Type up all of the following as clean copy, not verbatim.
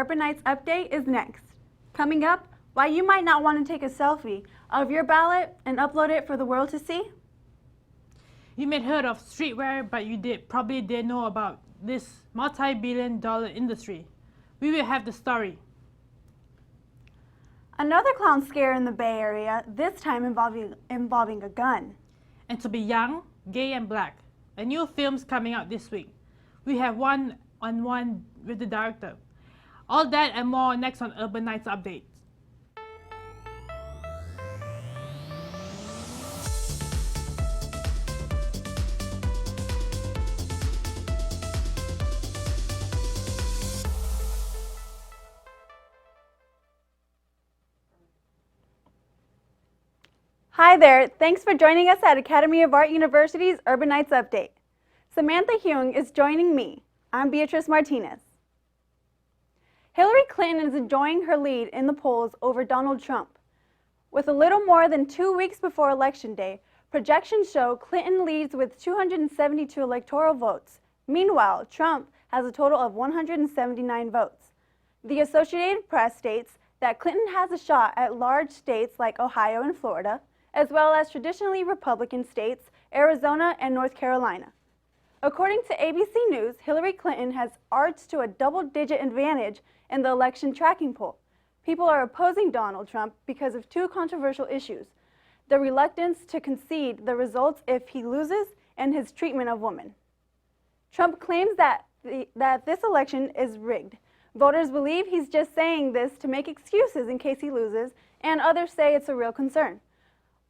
Urban Nights Update is next. Coming up, why you might not want to take a selfie of your ballot and upload it for the world to see. You may have heard of streetwear, but you probably didn't know about this multi-billion-dollar industry. We will have the story. Another clown scare in the Bay Area, this time involving a gun. And to be young, gay, and black. A new film's coming out this week. We have one-on-one with the director. All that and more next on Urban Nights Update. Hi there, thanks for joining us at Academy of Art University's Urban Nights Update. Samantha Huang is joining me. I'm Beatrice Martinez. Hillary Clinton is enjoying her lead in the polls over Donald Trump. With a little more than 2 weeks before Election Day, projections show Clinton leads with 272 electoral votes. Meanwhile, Trump has a total of 179 votes. The Associated Press states that Clinton has a shot at large states like Ohio and Florida, as well as traditionally Republican states, Arizona and North Carolina. According to ABC News, Hillary Clinton has arched to a double-digit advantage in the election tracking poll. People are opposing Donald Trump because of two controversial issues: the reluctance to concede the results if he loses and his treatment of women. Trump claims that this election is rigged. Voters believe he's just saying this to make excuses in case he loses, and others say it's a real concern.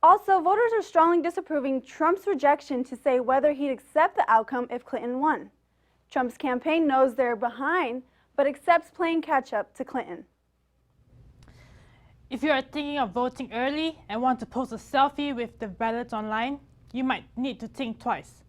Also, voters are strongly disapproving Trump's rejection to say whether he'd accept the outcome if Clinton won. Trump's campaign knows they're behind, but accepts playing catch-up to Clinton. If you are thinking of voting early and want to post a selfie with the ballots online, you might need to think twice.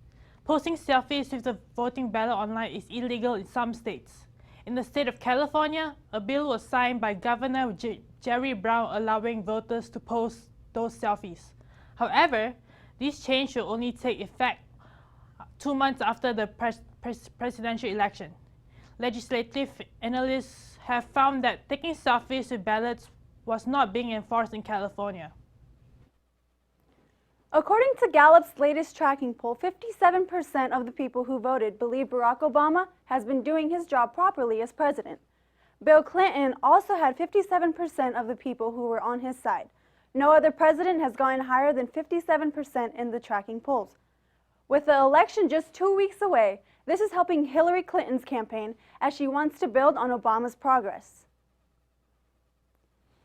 Posting selfies with the voting ballot online is illegal in some states. In the state of California, a bill was signed by Governor Jerry Brown allowing voters to post those selfies. However, this change will only take effect 2 months after the presidential election. Legislative analysts have found that taking selfies with ballots was not being enforced in California. According to Gallup's latest tracking poll, 57% of the people who voted believe Barack Obama has been doing his job properly as president. Bill Clinton also had 57% of the people who were on his side. No other president has gone higher than 57% in the tracking polls. With the election just 2 weeks away, this is helping Hillary Clinton's campaign as she wants to build on Obama's progress.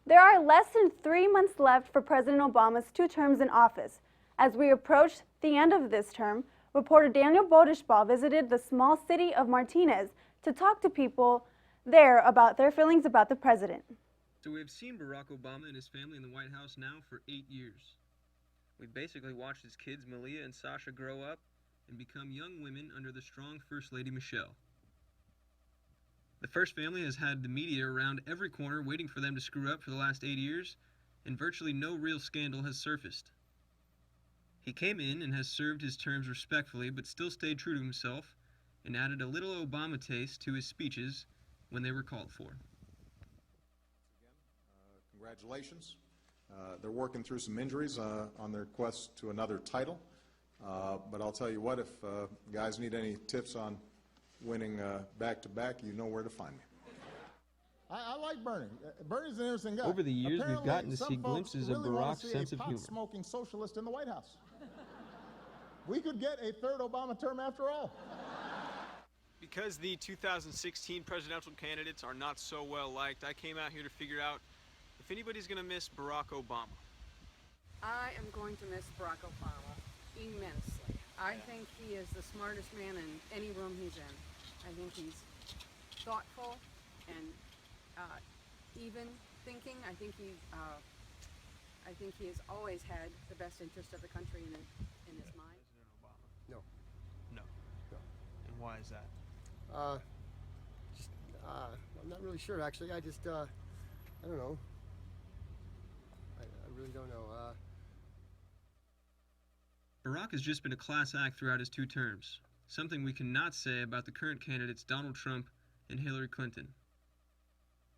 There are less than 3 months left for President Obama's 2 terms in office. As we approach the end of this term, reporter Daniel Bodishbaugh visited the small city of Martinez to talk to people there about their feelings about the president. So we've seen Barack Obama and his family in the White House now for 8 years. We've basically watched his kids Malia and Sasha grow up and become young women under the strong First Lady Michelle. The First Family has had the media around every corner waiting for them to screw up for the last 8 years, and virtually no real scandal has surfaced. He came in and has served his terms respectfully, but still stayed true to himself and added a little Obama taste to his speeches when they were called for. Congratulations. They're working through some injuries on their quest to another title. But I'll tell you what, if guys need any tips on winning back-to-back, you know where to find me. I like Bernie. Bernie's an interesting guy. Over the years, Apparently, we've gotten to see glimpses of Barack's sense of humor. Smoking socialist in the White House. We could get a third Obama term after all. Because the 2016 presidential candidates are not so well liked, I came out here to figure out if anybody's going to miss Barack Obama. I am going to miss Barack Obama immensely. I think he is the smartest man in any room he's in. I think he's thoughtful and even thinking. I think he has always had the best interest of the country in his mind. President Obama. No. No. And why is that? I'm not really sure, actually. I don't know. I really don't know. Barack has just been a class act throughout his 2 terms, something we cannot say about the current candidates Donald Trump and Hillary Clinton.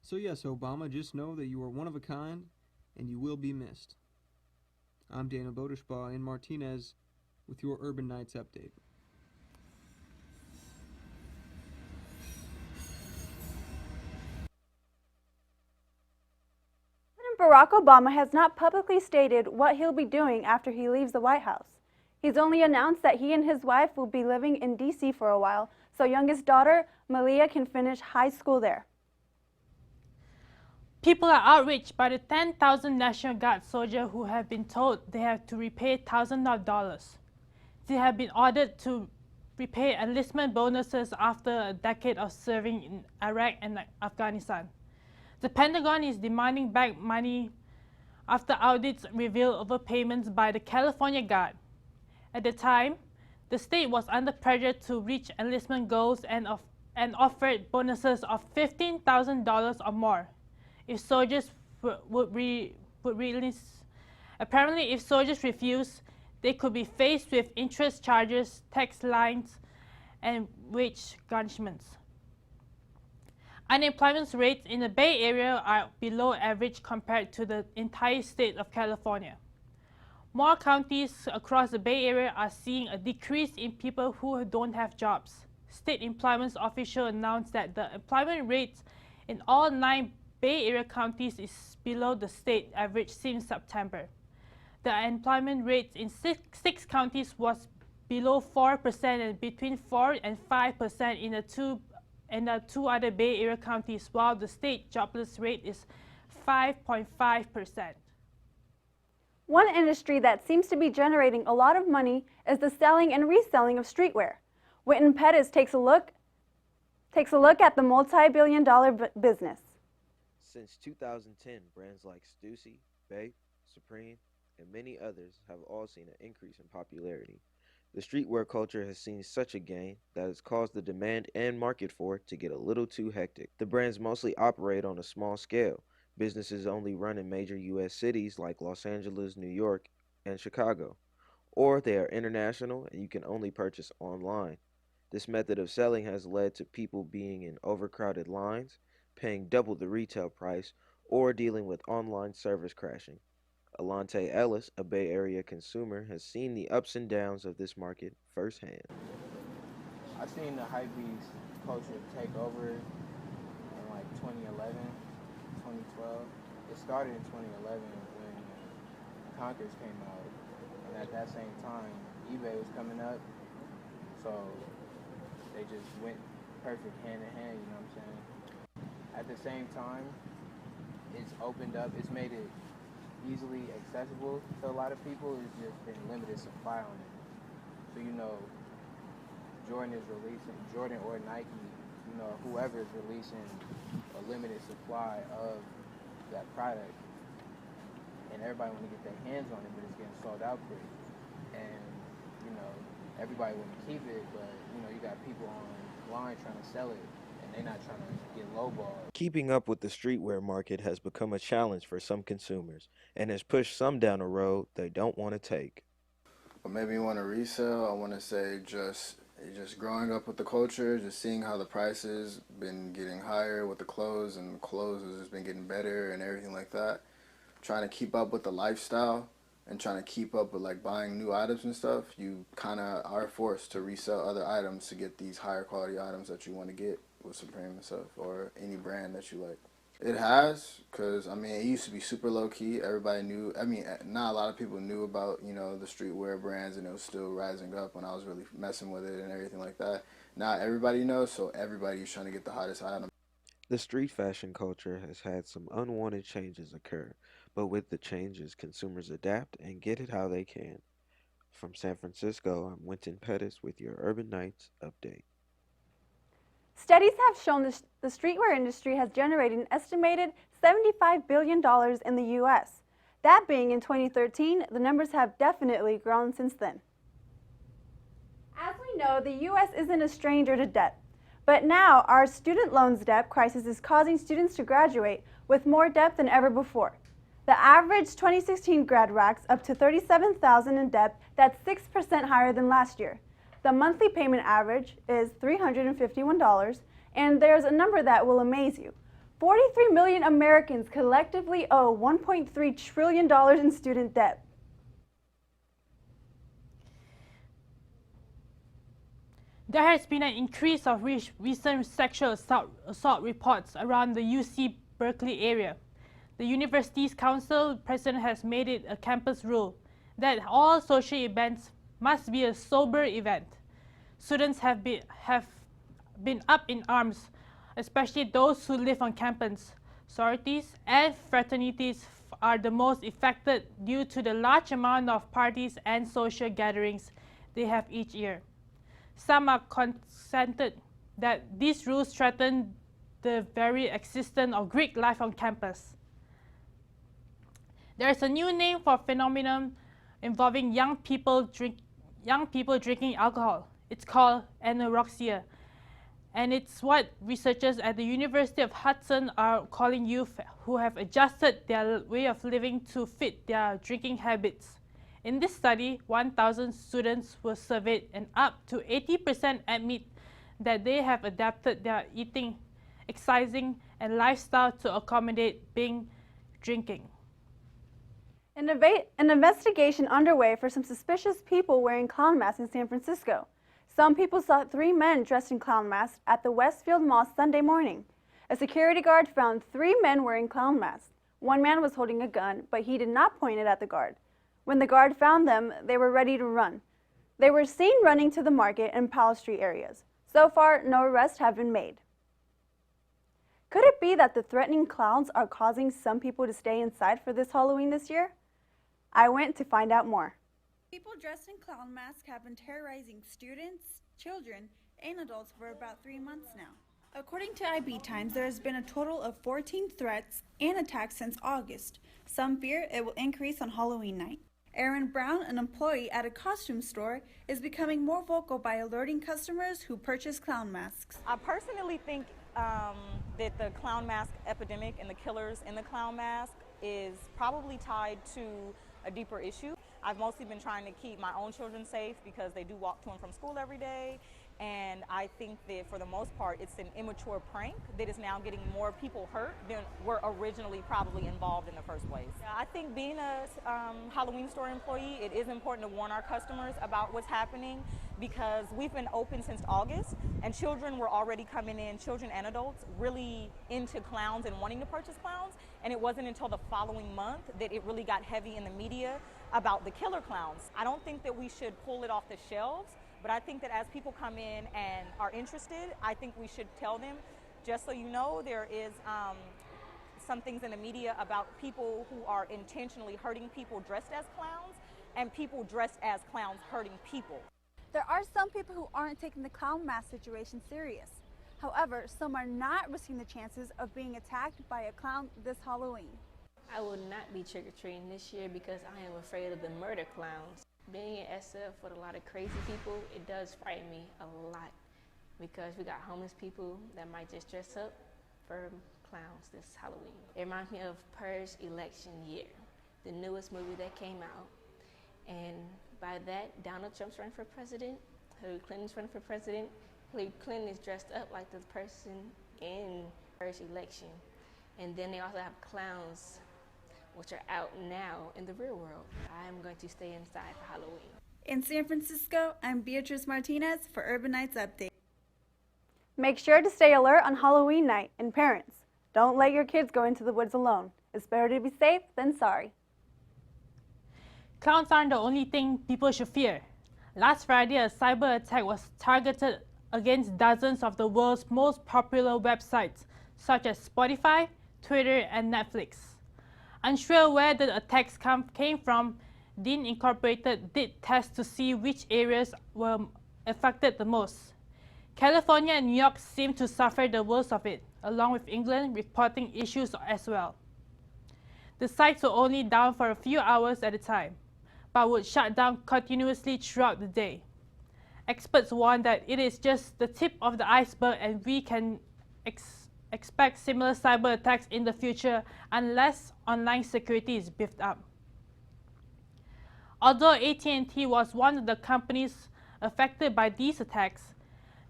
So yes, Obama, just know that you are one of a kind and you will be missed. I'm Daniel Boderspaw in Martinez with your Urban Nights update. President Barack Obama has not publicly stated what he'll be doing after he leaves the White House. He's only announced that he and his wife will be living in D.C. for a while, so youngest daughter, Malia, can finish high school there. People are outraged by the 10,000 National Guard soldiers who have been told they have to repay thousands of dollars. They have been ordered to repay enlistment bonuses after a decade of serving in Iraq and Afghanistan. The Pentagon is demanding back money after audits revealed overpayments by the California Guard. At the time, the state was under pressure to reach enlistment goals and offered bonuses of $15,000 or more if soldiers would release. Apparently, if soldiers refuse, they could be faced with interest charges, tax lines, and wage garnishments. Unemployment rates in the Bay Area are below average compared to the entire state of California. More counties across the Bay Area are seeing a decrease in people who don't have jobs. State employment officials announced that the employment rates in all 9 Bay Area counties is below the state average since September. The employment rate in six counties was below 4% and between 4 and 5% in the two other Bay Area counties, while the state jobless rate is 5.5%. One industry that seems to be generating a lot of money is the selling and reselling of streetwear. Wynton Pettis takes a look at the multi-billion-dollar business. Since 2010, brands like Stussy, Bape, Supreme, and many others have all seen an increase in popularity. The streetwear culture has seen such a gain that it's caused the demand and market for it to get a little too hectic. The brands mostly operate on a small scale. Businesses only run in major U.S. cities like Los Angeles, New York, and Chicago. Or they are international and you can only purchase online. This method of selling has led to people being in overcrowded lines, paying double the retail price, or dealing with online service crashing. Alante Ellis, a Bay Area consumer, has seen the ups and downs of this market firsthand. I've seen the hypebeast culture take over in like 2011, 2012. It started in 2011 when Conquers came out, and at that same time, eBay was coming up, so they just went perfect hand in hand, you know what I'm saying? At the same time, it's opened up, it's made it easily accessible to a lot of people. It's just been limited supply on it. So, you know, Jordan or Nike, you know, whoever is releasing a limited supply of that product, and everybody want to get their hands on it, but it's getting sold out quick. And, you know, everybody want to keep it, but, you know, you got people online trying to sell it, and they're not trying to get lowballed. Keeping up with the streetwear market has become a challenge for some consumers and has pushed some down a road they don't want to take. What made me want to resell, I want to say just growing up with the culture, just seeing how the prices been getting higher with the clothes, and the clothes has just been getting better and everything like that. Trying to keep up with the lifestyle and trying to keep up with like buying new items and stuff, you kind of are forced to resell other items to get these higher quality items that you want to get with Supreme and stuff, or any brand that you like. It has, because, I mean, it used to be super low-key. Everybody knew, I mean, not a lot of people knew about, you know, the streetwear brands, and it was still rising up when I was really messing with it and everything like that. Now everybody knows, so everybody's trying to get the hottest item. The street fashion culture has had some unwanted changes occur, but with the changes, consumers adapt and get it how they can. From San Francisco, I'm Wynton Pettis with your Urban Nights update. Studies have shown the streetwear industry has generated an estimated $75 billion in the U.S. That being in 2013, the numbers have definitely grown since then. As we know, the U.S. isn't a stranger to debt, but now our student loans debt crisis is causing students to graduate with more debt than ever before. The average 2016 grad racks up to $37,000 in debt. That's 6% higher than last year. The monthly payment average is $351, and there's a number that will amaze you. 43 million Americans collectively owe $1.3 trillion in student debt. There has been an increase of recent sexual assault reports around the UC Berkeley area. The university's council president has made it a campus rule that all social events must be a sober event. Students have been up in arms, especially those who live on campus. Sororities and fraternities are the most affected due to the large amount of parties and social gatherings they have each year. Some are concerned that these rules threaten the very existence of Greek life on campus. There is a new name for phenomenon involving young people drinking alcohol. It's called anorexia, and it's what researchers at the University of Hudson are calling youth who have adjusted their way of living to fit their drinking habits. In this study, 1,000 students were surveyed, and up to 80% admit that they have adapted their eating, exercising, and lifestyle to accommodate binge drinking. An investigation underway for some suspicious people wearing clown masks in San Francisco. Some people saw 3 men dressed in clown masks at the Westfield Mall Sunday morning. A security guard found 3 men wearing clown masks. One man was holding a gun, but he did not point it at the guard. When the guard found them, they were ready to run. They were seen running to the market and Powell Street areas. So far, no arrests have been made. Could it be that the threatening clowns are causing some people to stay inside for this Halloween this year? I went to find out more. People dressed in clown masks have been terrorizing students, children, and adults for about 3 months now. According to IB Times, there has been a total of 14 threats and attacks since August. Some fear it will increase on Halloween night. Aaron Brown, an employee at a costume store, is becoming more vocal by alerting customers who purchase clown masks. I personally think that the clown mask epidemic and the killers in the clown mask is probably tied to a deeper issue. I've mostly been trying to keep my own children safe because they do walk to and from school every day. And I think that for the most part, it's an immature prank that is now getting more people hurt than were originally probably involved in the first place. I think being a Halloween store employee, it is important to warn our customers about what's happening because we've been open since August and children were already coming in, children and adults, really into clowns and wanting to purchase clowns. And it wasn't until the following month that it really got heavy in the media about the killer clowns. I don't think that we should pull it off the shelves. But I think that as people come in and are interested, I think we should tell them, just so you know, there is some things in the media about people who are intentionally hurting people dressed as clowns and people dressed as clowns hurting people. There are some people who aren't taking the clown mask situation serious. However, some are not risking the chances of being attacked by a clown this Halloween. I will not be trick-or-treating this year because I am afraid of the murder clowns. Being in SF with a lot of crazy people, it does frighten me a lot because we got homeless people that might just dress up for clowns this Halloween. It reminds me of Purge election year, the newest movie that came out. And by that, Donald Trump's running for president, Hillary Clinton's running for president. Hillary Clinton is dressed up like the person in Purge election. And then they also have clowns which are out now in the real world. I'm going to stay inside for Halloween. In San Francisco, I'm Beatrice Martinez for Urban Nights Update. Make sure to stay alert on Halloween night, and parents, don't let your kids go into the woods alone. It's better to be safe than sorry. Clowns aren't the only thing people should fear. Last Friday, a cyber attack was targeted against dozens of the world's most popular websites, such as Spotify, Twitter, and Netflix. Unsure where the attacks came from, Dean Incorporated did tests to see which areas were affected the most. California and New York seem to suffer the worst of it, along with England reporting issues as well. The sites were only down for a few hours at a time, but would shut down continuously throughout the day. Experts warn that it is just the tip of the iceberg and we can expect similar cyber attacks in the future unless online security is beefed up. Although AT&T was one of the companies affected by these attacks,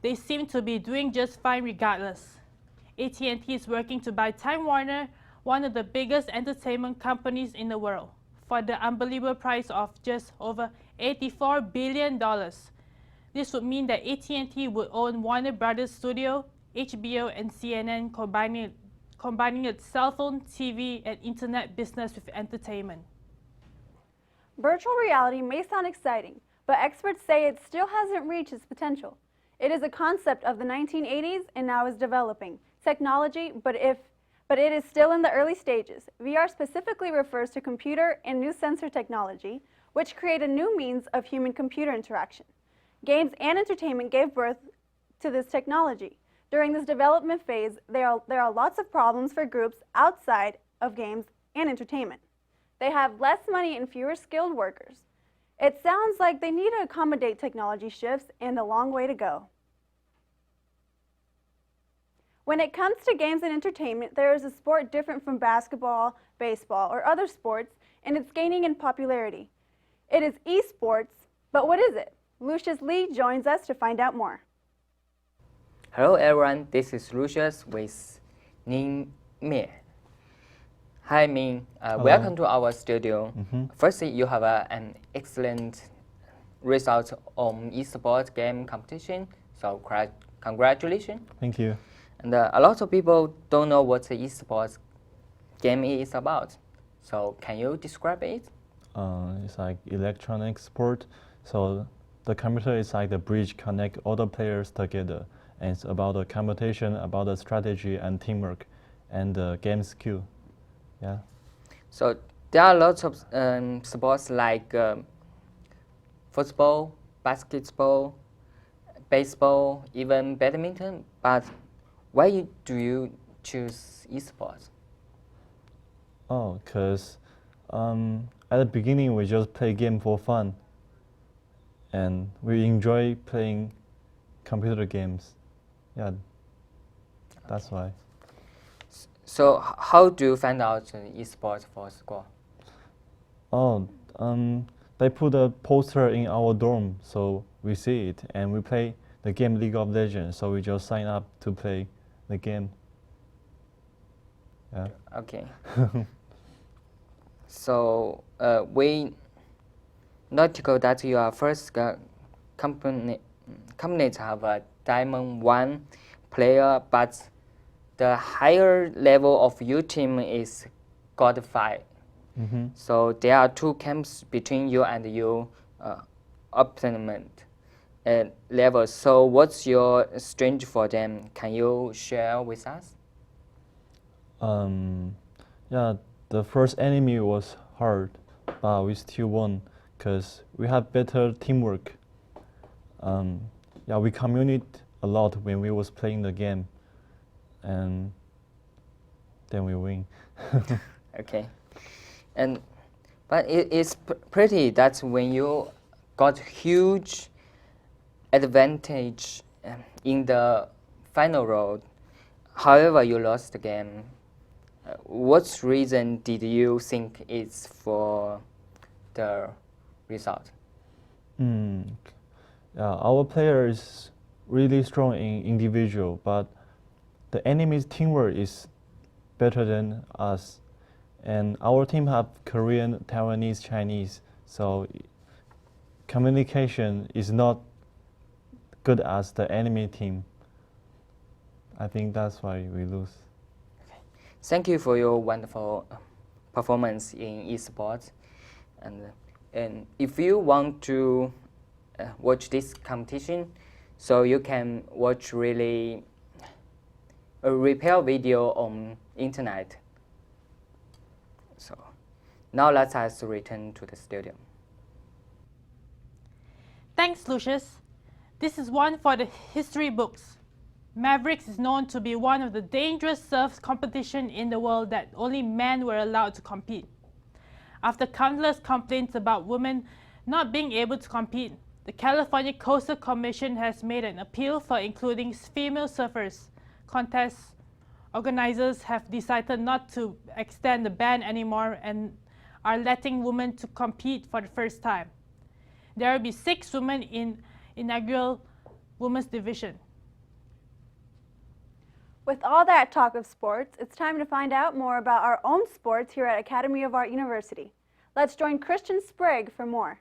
they seem to be doing just fine regardless. AT&T is working to buy Time Warner, one of the biggest entertainment companies in the world, for the unbelievable price of just over $84 billion. This would mean that AT&T would own Warner Brothers Studio, HBO, and CNN, combining its cell phone, TV, and internet business with entertainment. Virtual reality may sound exciting, but experts say it still hasn't reached its potential. It is a concept of the 1980s and now is developing technology, but it is still in the early stages. VR specifically refers to computer and new sensor technology, which create a new means of human-computer interaction. Games and entertainment gave birth to this technology. During this development phase, there are lots of problems for groups outside of games and entertainment. They have less money and fewer skilled workers. It sounds like they need to accommodate technology shifts and a long way to go. When it comes to games and entertainment, there is a sport different from basketball, baseball, or other sports, and it's gaining in popularity. It is eSports, but what is it? Lucius Lee joins us to find out more. Hello everyone, this is Lucius with Ning Mie. Hi Ming, welcome to our studio. Firstly, you have an excellent result on eSports game competition, so congratulations. Thank you. And a lot of people don't know what the eSports game is about. So can you describe it? It's like electronic sport. So the computer is like the bridge connect all the players together. And it's about the competition, about the strategy and teamwork and the game skill. Yeah. So there are lots of sports like football, basketball, baseball, even badminton. But why do you choose esports? Oh, because at the beginning we just play game for fun. And we enjoy playing computer games. Yeah, that's why. So how do you find out esports for school? Oh, they put a poster in our dorm, so we see it, and we play the game League of Legends, so we just sign up to play the game. Yeah. Okay. So we notice that your first company have a Diamond 1 player, but the higher level of your team is God 5. So there are two camps between you and your opponent level. So what's your strength for them? Can you share with us? Yeah, the first enemy was hard, but we still won because we had better teamwork. Yeah, we communicate a lot when we was playing the game, and then we win. Okay, but it's pretty that when you got huge advantage in the final round, however you lost the game. What reason did you think is for the result? Yeah, our player is really strong in individual, but the enemy's teamwork is better than us. And our team have Korean, Taiwanese, Chinese, so communication is not good as the enemy team. I think that's why we lose. Thank you for your wonderful performance in esports. And if you want to watch this competition, so you can watch really a repair video on internet. So now let us return to the studio. Thanks, Lucius. This is one for the history books. Mavericks is known to be one of the dangerous surf competition in the world that only men were allowed to compete. After countless complaints about women not being able to compete, the California Coastal Commission has made an appeal for including female surfers. Contest organizers have decided not to extend the ban anymore and are letting women to compete for the first time. There will be 6 women in inaugural women's division. With all that talk of sports, it's time to find out more about our own sports here at Academy of Art University. Let's join Christian Sprague for more.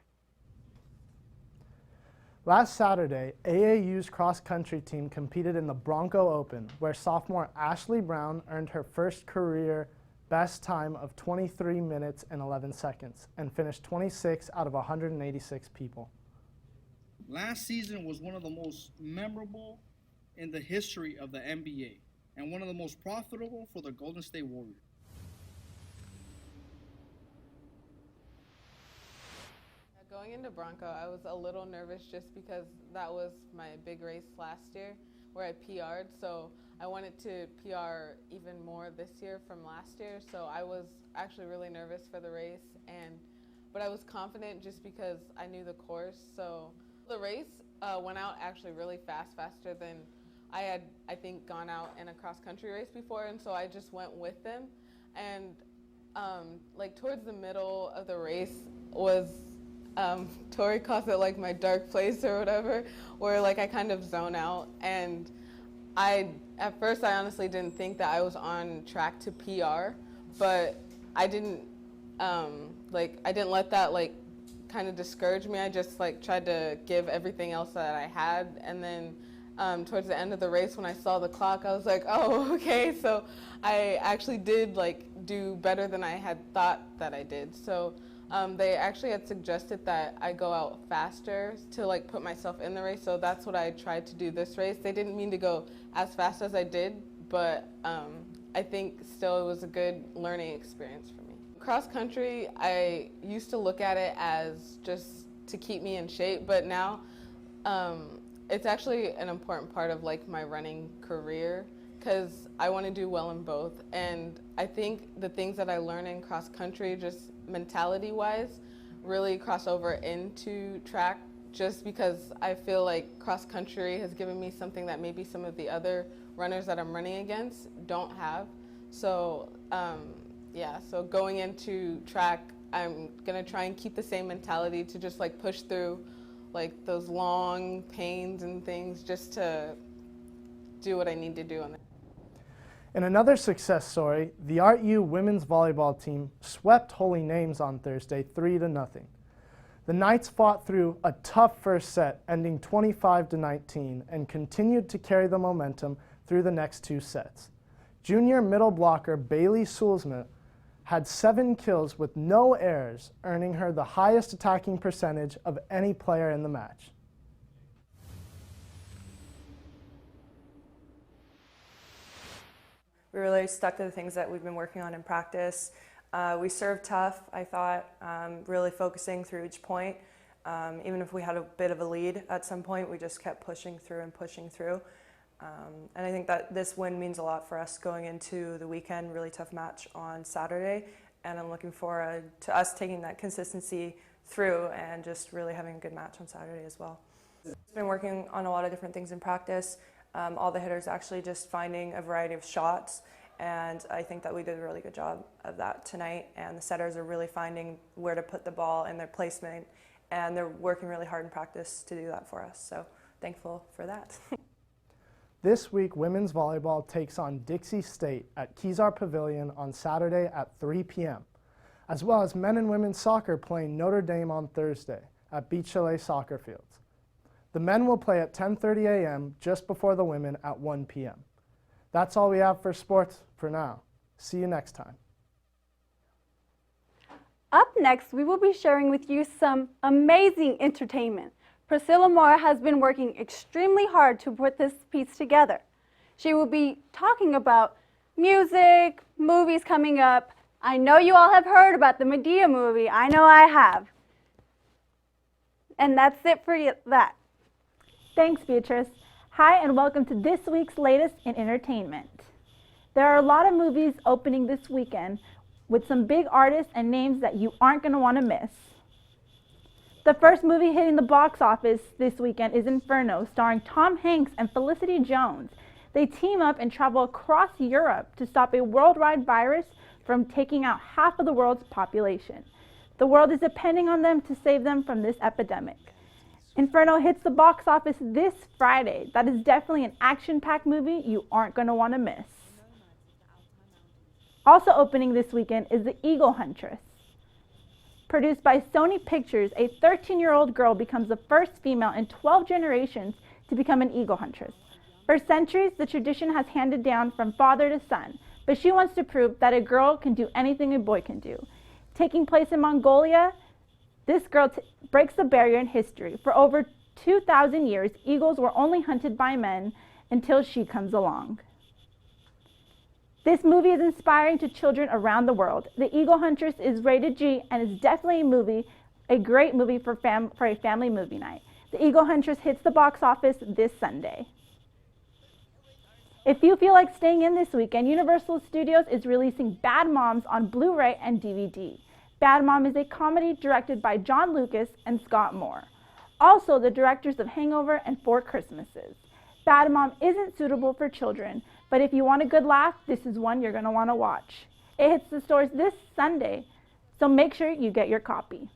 Last Saturday, AAU's cross-country team competed in the Bronco Open, where sophomore Ashley Brown earned her first career best time of 23 minutes and 11 seconds and finished 26 out of 186 people. Last season was one of the most memorable in the history of the NBA and one of the most profitable for the Golden State Warriors. Going into Bronco, I was a little nervous just because that was my big race last year where I PR'd, so I wanted to PR even more this year from last year, so I was actually really nervous for the race, but I was confident just because I knew the course. So the race went out actually really fast, faster than I had, I think, gone out in a cross-country race before, and so I just went with them. And like towards the middle of the race was, Tori calls it like my dark place or whatever, where like I kind of zone out, and at first I honestly didn't think that I was on track to PR, but I didn't I didn't let that like kind of discourage me. I just like tried to give everything else that I had, and then towards the end of the race when I saw the clock, I was like, oh, okay, so I actually did like do better than I had thought that I did. So they actually had suggested that I go out faster to like put myself in the race, so that's what I tried to do this race. They didn't mean to go as fast as I did, but I think still it was a good learning experience for me. Cross country, I used to look at it as just to keep me in shape, but now it's actually an important part of like my running career because I want to do well in both. And I think the things that I learn in cross country, just mentality-wise, really cross over into track, just because I feel like cross country has given me something that maybe some of the other runners that I'm running against don't have. So yeah, so going into track, I'm gonna try and keep the same mentality to just like push through like those long pains and things just to do what I need to do on it. In another success story, the ArtU women's volleyball team swept Holy Names on Thursday 3-0. The Knights fought through a tough first set, ending 25-19, and continued to carry the momentum through the next two sets. Junior middle blocker Bailey Sulzma had 7 kills with no errors, earning her the highest attacking percentage of any player in the match. We really stuck to the things that we've been working on in practice. We served tough, I thought, really focusing through each point. Even if we had a bit of a lead at some point, we just kept pushing through and pushing through. And I think that this win means a lot for us going into the weekend, really tough match on Saturday. And I'm looking forward to us taking that consistency through and just really having a good match on Saturday as well. I've been working on a lot of different things in practice. All the hitters actually just finding a variety of shots, and I think that we did a really good job of that tonight, and the setters are really finding where to put the ball and their placement, and they're working really hard in practice to do that for us, so thankful for that. This week, women's volleyball takes on Dixie State at Kezar Pavilion on Saturday at 3 p.m., as well as men and women's soccer playing Notre Dame on Thursday at Beach Chalet Soccer Fields. The men will play at 10:30 a.m. just before the women at 1 p.m. That's all we have for sports for now. See you next time. Up next, we will be sharing with you some amazing entertainment. Priscilla Mora has been working extremely hard to put this piece together. She will be talking about music, movies coming up. I know you all have heard about the Medea movie. I know I have. And that's it for that. Thanks, Beatrice. Hi, and welcome to this week's latest in entertainment. There are a lot of movies opening this weekend with some big artists and names that you aren't going to want to miss. The first movie hitting the box office this weekend is Inferno, starring Tom Hanks and Felicity Jones. They team up and travel across Europe to stop a worldwide virus from taking out half of the world's population. The world is depending on them to save them from this epidemic. Inferno hits the box office this Friday. That is definitely an action-packed movie you aren't going to want to miss. Also opening this weekend is The Eagle Huntress. Produced by Sony Pictures, a 13-year-old girl becomes the first female in 12 generations to become an eagle huntress. For centuries, the tradition has handed down from father to son, but she wants to prove that a girl can do anything a boy can do. Taking place in Mongolia, this girl breaks the barrier in history. For over 2,000 years, eagles were only hunted by men until she comes along. This movie is inspiring to children around the world. The Eagle Huntress is rated G and is definitely a great movie for a family movie night. The Eagle Huntress hits the box office this Sunday. If you feel like staying in this weekend, Universal Studios is releasing Bad Moms on Blu-ray and DVD. Bad Mom is a comedy directed by John Lucas and Scott Moore, also the directors of Hangover and Four Christmases. Bad Mom isn't suitable for children, but if you want a good laugh, this is one you're going to want to watch. It hits the stores this Sunday, so make sure you get your copy.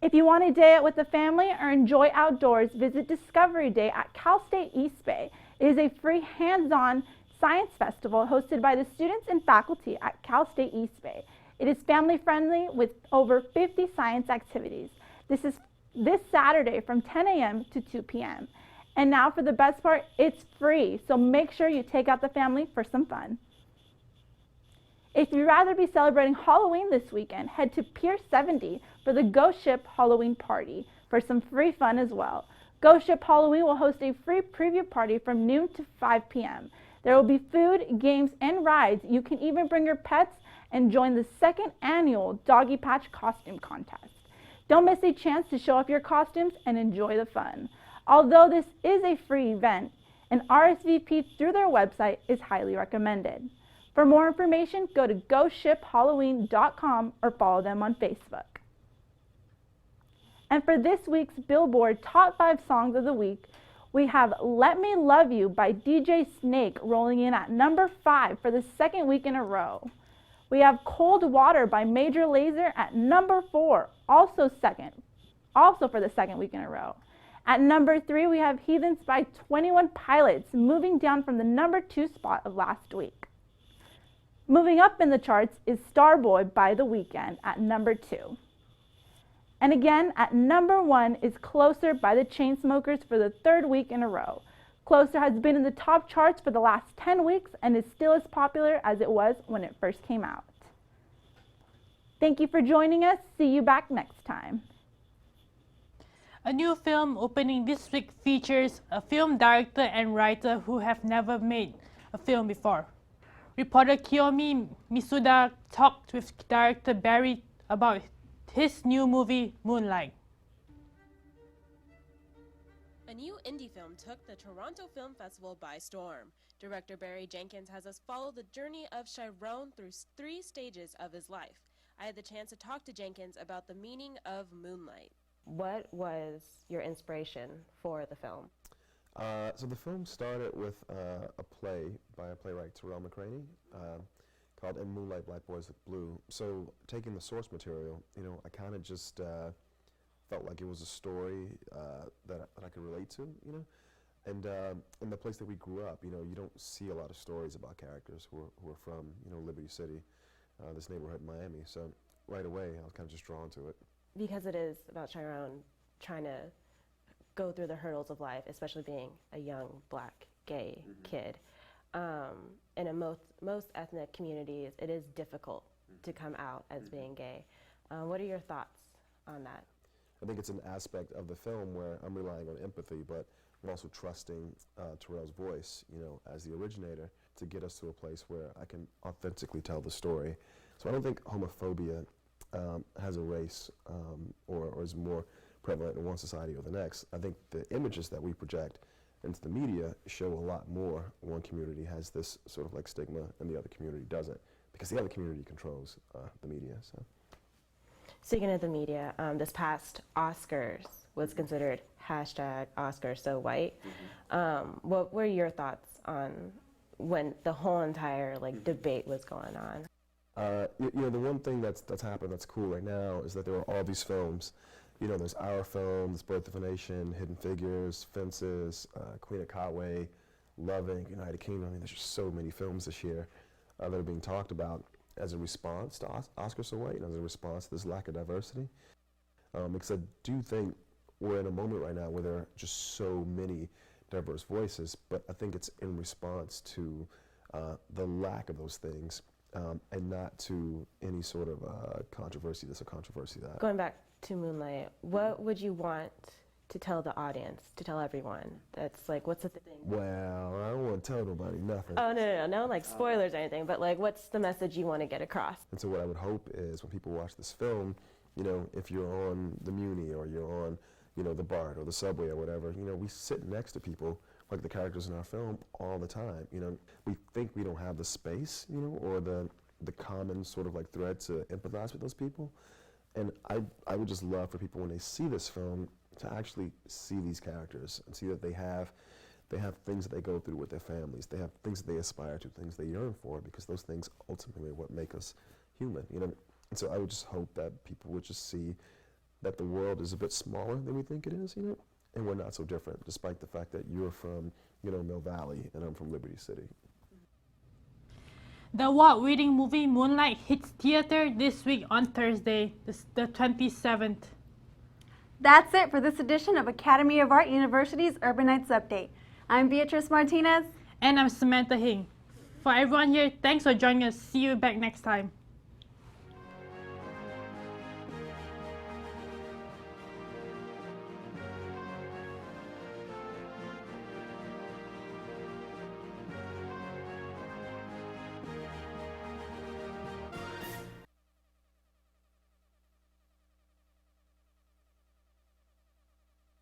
If you want a day out with the family or enjoy outdoors, visit Discovery Day at Cal State East Bay. It is a free hands-on science festival hosted by the students and faculty at Cal State East Bay. It is family-friendly with over 50 science activities. This is this Saturday from 10 a.m. to 2 p.m. And now for the best part, it's free, so make sure you take out the family for some fun. If you'd rather be celebrating Halloween this weekend, head to Pier 70 for the Ghost Ship Halloween Party for some free fun as well. Ghost Ship Halloween will host a free preview party from noon to 5 p.m. There will be food, games, and rides. You can even bring your pets and join the second annual Doggy Patch Costume Contest. Don't miss a chance to show off your costumes and enjoy the fun. Although this is a free event, an RSVP through their website is highly recommended. For more information, go to ghostship.halloween.com or follow them on Facebook. And for this week's Billboard Top 5 Songs of the Week, we have Let Me Love You by DJ Snake rolling in at number 5 for the second week in a row. We have Cold Water by Major Lazer at number 4, also for the second week in a row. At number 3, we have Heathens by 21 Pilots, moving down from the number 2 spot of last week. Moving up in the charts is Starboy by The Weeknd at number 2. And again, at number 1 is Closer by the Chainsmokers for the third week in a row. Closer has been in the top charts for the last 10 weeks and is still as popular as it was when it first came out. Thank you for joining us. See you back next time. A new film opening this week features a film director and writer who have never made a film before. Reporter Kiyomi Misuda talked with director Barry about his new movie, Moonlight. A new indie film took the Toronto Film Festival by storm. Director Barry Jenkins has us follow the journey of Chiron through 3 stages of his life. I had the chance to talk to Jenkins about the meaning of Moonlight. What was your inspiration for the film? So the film started with a play by a playwright, Terrell McCraney, called In Moonlight, Black Boys Look Blue. So taking the source material, I kind of just felt like it was a story that I could relate to, And in the place that we grew up, you don't see a lot of stories about characters who are from, Liberty City, this neighborhood in Miami. So right away, I was kind of just drawn to it. Because it is about Chiron trying to go through the hurdles of life, especially being a young black gay kid. In most ethnic communities, it is difficult to come out as being gay. What are your thoughts on that? I think it's an aspect of the film where I'm relying on empathy, but I'm also trusting Terrell's voice, as the originator, to get us to a place where I can authentically tell the story. So I don't think homophobia has a race or is more prevalent in one society or the next. I think the images that we project into the media show a lot more. One community has this sort of like stigma and the other community doesn't, because the other community controls the media. So. Speaking of the media, this past Oscars was considered #OscarsSoWhite. What were your thoughts on when the whole entire debate was going on? The one thing that's happened that's cool right now is that there are all these films You know, there's Our Film, there's Birth of a Nation, Hidden Figures, Fences, Queen of Katwe, Loving, United Kingdom. I mean, there's just so many films this year that are being talked about as a response to Oscars So White and as a response to this lack of diversity. Because I do think we're in a moment right now where there are just so many diverse voices, but I think it's in response to the lack of those things and not to any sort of controversy this or controversy that. Going back to Moonlight, what would you want to tell the audience, to tell everyone? That's like, what's the thing? Well, I don't want to tell nobody nothing. Oh, no, like spoilers or anything, but like, what's the message you want to get across? And so what I would hope is when people watch this film, you know, if you're on the Muni or you're on, you know, the BART or the subway or whatever, you know, we sit next to people like the characters in our film all the time. You know, we think we don't have the space, you know, or the common sort of like thread to empathize with those people. And I would just love for people when they see this film to actually see these characters and see that they have things that they go through with their families. They have things that they aspire to, things they yearn for, because those things ultimately are what make us human, you know. And so I would just hope that people would just see that the world is a bit smaller than we think it is, you know, and we're not so different, despite the fact that you're from, you know, Mill Valley and I'm from Liberty City. The award-winning movie Moonlight hits theater this week on Thursday, the 27th. That's it for this edition of Academy of Art University's Urban Nights Update. I'm Beatrice Martinez. And I'm Samantha Hing. For everyone here, thanks for joining us. See you back next time.